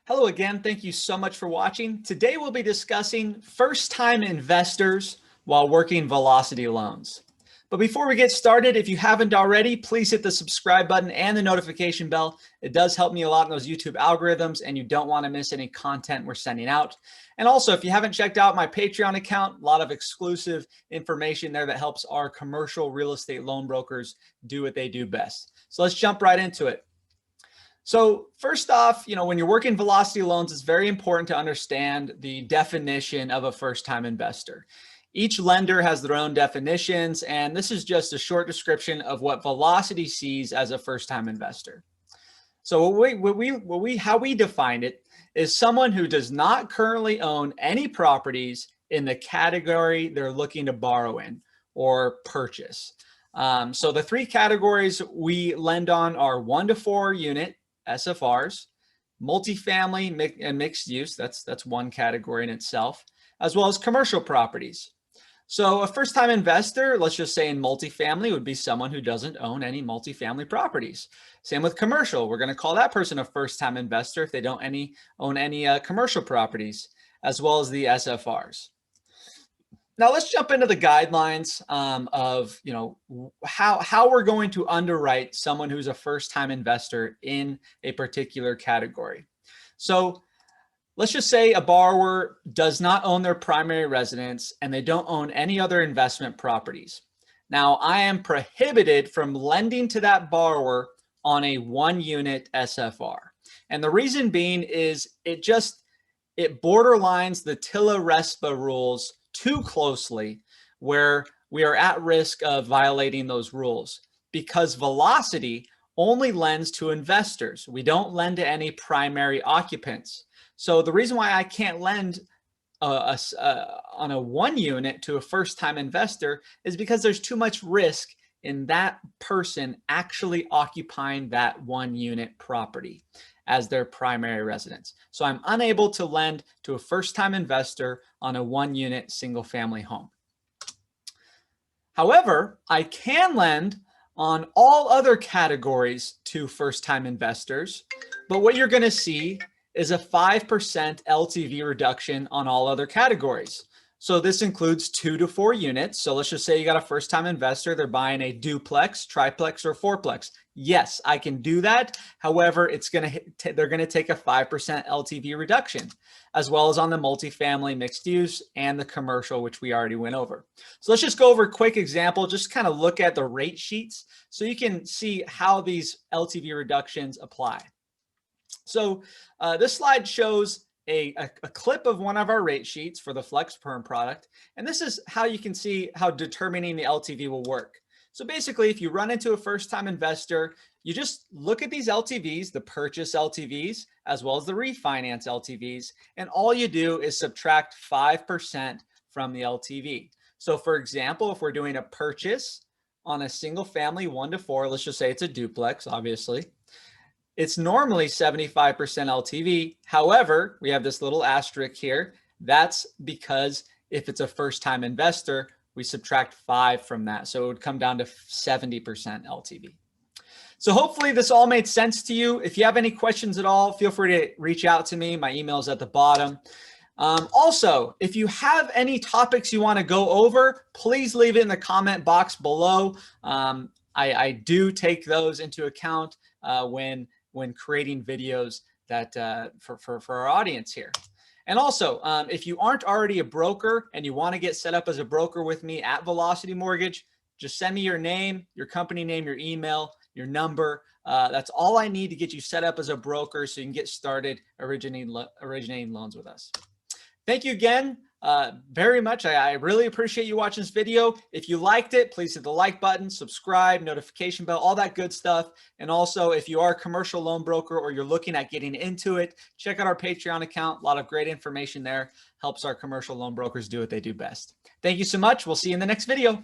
Hello again. Thank you so much for watching. Today we'll be discussing first-time investors while working velocity loans. But before we get started, if you haven't already, please hit the subscribe button and the notification bell. It does help me a lot in those YouTube algorithms, and you don't want to miss any content we're sending out. And also, if you haven't checked out my Patreon account, a lot of exclusive information there that helps our commercial real estate loan brokers do what they do best. So let's jump right into it. So first off, when you're working velocity loans, it's very important to understand the definition of a first-time investor. Each lender has their own definitions, and this is just a short description of what Velocity sees as a first-time investor. So how we define it is someone who does not currently own any properties in the category they're looking to borrow in or purchase. So the three categories we lend on are 1 to 4 unit SFRs, multifamily and mixed use, that's one category in itself, as well as commercial properties. So a first-time investor, let's just say in multifamily, would be someone who doesn't own any multifamily properties. Same with commercial. We're going to call that person a first-time investor if they don't own any commercial properties, as well as the SFRs. Now let's jump into the guidelines of how we're going to underwrite someone who's a first-time investor in a particular category. So let's just say a borrower does not own their primary residence and they don't own any other investment properties. Now I am prohibited from lending to that borrower on a 1-unit SFR. And the reason being is it borderlines the TILA-RESPA rules too closely, where we are at risk of violating those rules, because Velocity only lends to investors. We don't lend to any primary occupants. So the reason why I can't lend on a 1-unit to a first-time investor is because there's too much risk in that person actually occupying that 1-unit property as their primary residence. So I'm unable to lend to a first-time investor on a 1-unit single-family home. However, I can lend on all other categories to first-time investors, but what you're going to see is a 5% LTV reduction on all other categories. So this includes 2 to 4 units. So let's just say you got a first-time investor, they're buying a duplex, triplex, or fourplex. Yes, I can do that. However, they're going to take a 5% LTV reduction, as well as on the multifamily, mixed use, and the commercial, which we already went over. So let's just go over a quick example, just kind of look at the rate sheets so you can see how these LTV reductions apply. So this slide shows a clip of one of our rate sheets for the Flex Perm product. And this is how you can see how determining the LTV will work. So basically, if you run into a first-time investor, you just look at these LTVs, the purchase LTVs, as well as the refinance LTVs, and all you do is subtract 5% from the LTV. So for example, if we're doing a purchase on a single family 1 to 4, let's just say it's a duplex, obviously. It's normally 75% LTV. However, we have this little asterisk here. That's because if it's a first-time investor, we subtract 5 from that. So it would come down to 70% LTV. So hopefully this all made sense to you. If you have any questions at all, feel free to reach out to me. My email is at the bottom. Also, if you have any topics you want to go over, please leave it in the comment box below. I do take those into account when creating videos that for our audience here. And also, if you aren't already a broker and you want to get set up as a broker with me at Velocity Mortgage, just send me your name, your company name, your email, your number. That's all I need to get you set up as a broker so you can get started originating loans with us. Thank you again very much. I really appreciate you watching this video. If you liked it, please hit the like button, subscribe, notification bell, all that good stuff. And also, if you are a commercial loan broker or you're looking at getting into it, check out our Patreon account. A lot of great information there. Helps our commercial loan brokers do what they do best. Thank you so much. We'll see you in the next video.